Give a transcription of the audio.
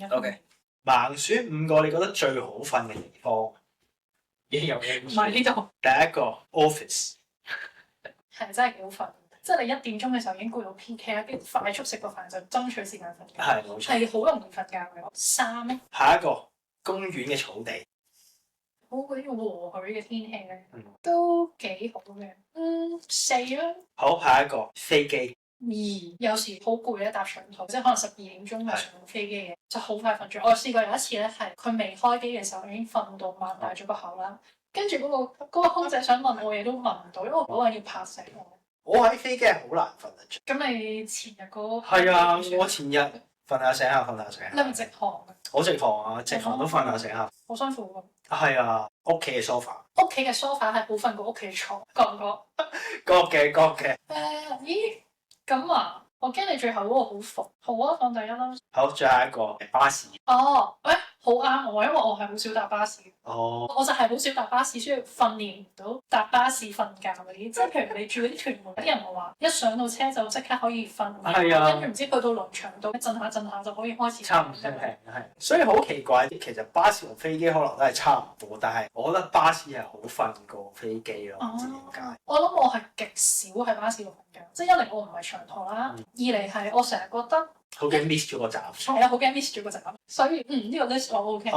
一。OK，盲選5個你覺得最好瞓嘅地方，已經有嘅。唔係呢度，第一個 office，係真係幾好瞓。即係你1點鐘嘅時候已經攰到 PK 啦，跟住快速食個飯就爭取時間瞓覺，係冇錯。係好容易瞓覺嘅。3咧，下一個公園嘅草地，好嗰啲和煦嘅天氣咧，嗯都幾好嘅。4啦。好，下一個飛機， 2有時好攰咧，搭長途，即係可能12點鐘就上到飛機嘅，就好快瞓住。我試過有一次咧，係佢未開機嘅時候已經瞓到擘大咗個口啦，跟住嗰個空姐想問我嘢都問唔到，因為我嗰個人要拍醒我。我喺飛機係好難瞓得着。咁你前日嗰係啊，我前日瞓下醒下，瞓下醒下。你係咪直航嘅？我直航啊，直航都瞓下醒下。好辛苦喎。係啊，屋企嘅 sofa，屋企嘅 sofa 係好瞓過屋企嘅床，覺唔覺？覺嘅。咦？咁啊，我驚你最後嗰個好服。好啊，放第一啦。好，最後一個巴士。哦，好啱我，因為我係好少搭巴士。哦，我就係好少搭巴士，需要訓練唔到搭巴士瞓覺嗰啲。即係譬如你住嗰啲屯門，啲人話一上到車就即刻可以瞓，係啊跟住唔知去到輪場度震下震下就可以開始差唔多係，所以好奇怪。其實巴士同飛機可能都係差唔多，但係我覺得巴士係好瞓過飛機咯，唔知點解。我諗我係極少喺巴士度瞓覺，即係一嚟我唔係長途啦，二嚟係我成日覺得好驚 miss 咗個站。係啊，好驚 miss 咗個站，所以呢個 list 我 OK。